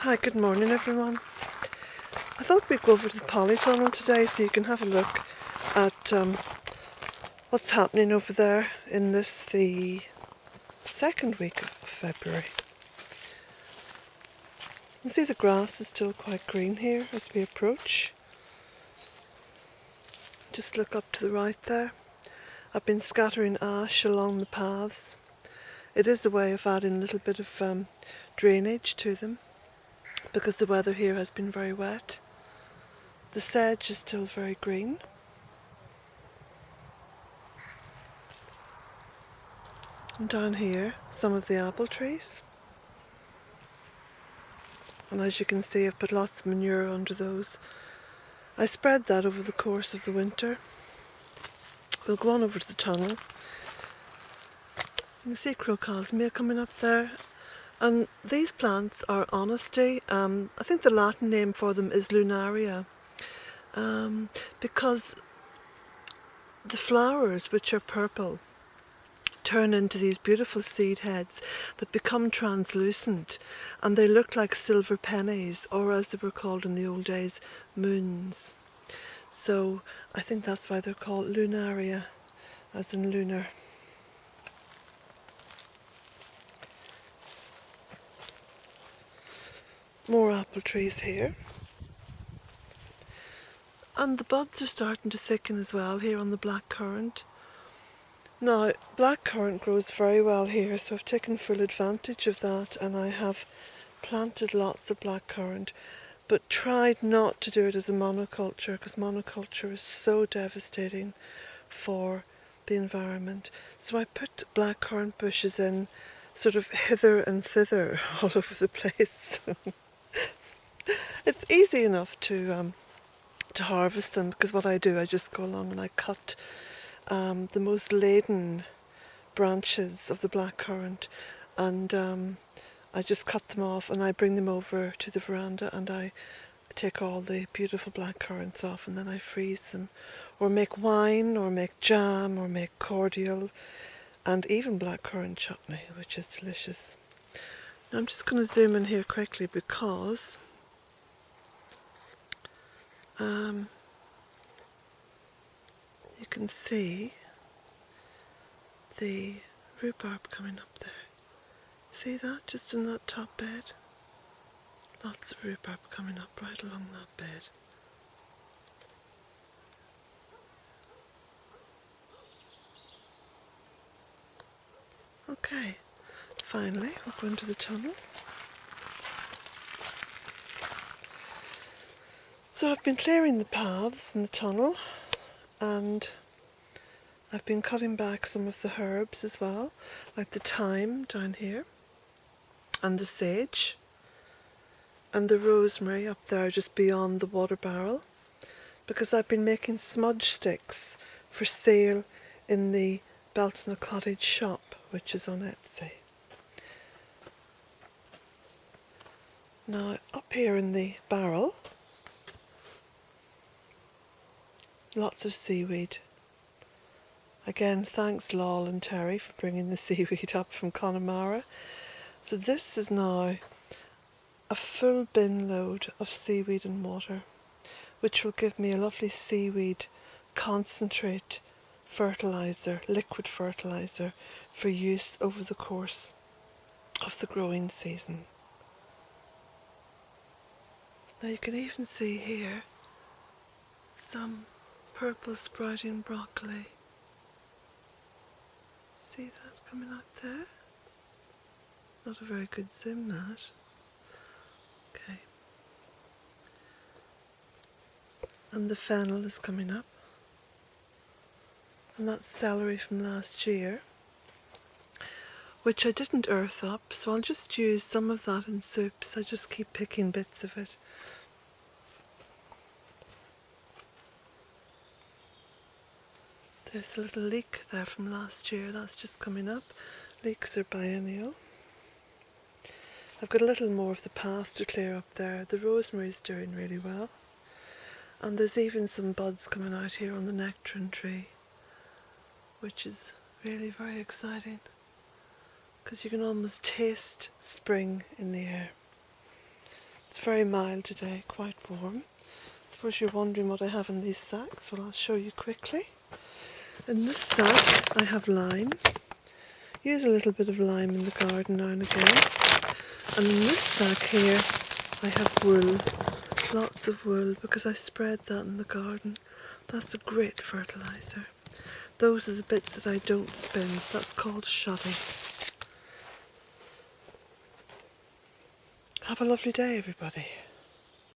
Hi, good morning everyone. I thought we'd go over to the polytunnel today so you can have a look at what's happening over there in the second week of February. You can see the grass is still quite green here as we approach. Just look up to the right there. I've been scattering ash along the paths. It is a way of adding a little bit of drainage to them because the weather here has been very wet. The sedge is still very green. And down here, some of the apple trees. And as you can see, I've put lots of manure under those. I spread that over the course of the winter. We'll go on over to the tunnel. You can see crocosmia coming up there. And these plants are honesty. I think the Latin name for them is lunaria. Because the flowers, which are purple, turn into these beautiful seed heads that become translucent, and they look like silver pennies, or as they were called in the old days, moons. So I think that's why they're called lunaria, as in lunar. More apple trees here. And the buds are starting to thicken as well here on the blackcurrant. Now, blackcurrant grows very well here, so I've taken full advantage of that, and I have planted lots of blackcurrant, but tried not to do it as a monoculture, because monoculture is so devastating for the environment. So I put blackcurrant bushes in sort of hither and thither all over the place. It's easy enough to harvest them, because what I do, I just go along and I cut the most laden branches of the blackcurrant, and I just cut them off and I bring them over to the veranda and I take all the beautiful blackcurrants off, and then I freeze them, or make wine, or make jam, or make cordial, and even blackcurrant chutney, which is delicious. Now I'm just going to zoom in here quickly because you can see the rhubarb coming up there. See that, just in that top bed? Lots of rhubarb coming up right along that bed. Okay, finally we'll go into the tunnel. So I've been clearing the paths in the tunnel, and I've been cutting back some of the herbs as well, like the thyme down here, and the sage, and the rosemary up there just beyond the water barrel, because I've been making smudge sticks for sale in the Bealtaine Cottage shop, which is on Etsy. Now up here in the barrel, lots of seaweed. Again, thanks Lol and Terry for bringing the seaweed up from Connemara. So this is now a full bin load of seaweed and water, which will give me a lovely seaweed concentrate fertiliser, liquid fertiliser, for use over the course of the growing season. Now you can even see here some purple sprouting broccoli. See that coming out there? Not a very good zoom, that. Okay. And the fennel is coming up. And that's celery from last year, which I didn't earth up, so I'll just use some of that in soups. I just keep picking bits of it. There's a little leek there from last year, that's just coming up. Leeks are biennial. I've got a little more of the path to clear up there. The rosemary's doing really well. And there's even some buds coming out here on the nectarine tree, which is really very exciting, because you can almost taste spring in the air. It's very mild today, quite warm. I suppose you're wondering what I have in these sacks. Well, I'll show you quickly. In this sack I have lime. Use a little bit of lime in the garden now and again. And in this sack here I have wool. Lots of wool because I spread that in the garden. That's a great fertiliser. Those are the bits that I don't spend. That's called shoddy. Have a lovely day, everybody.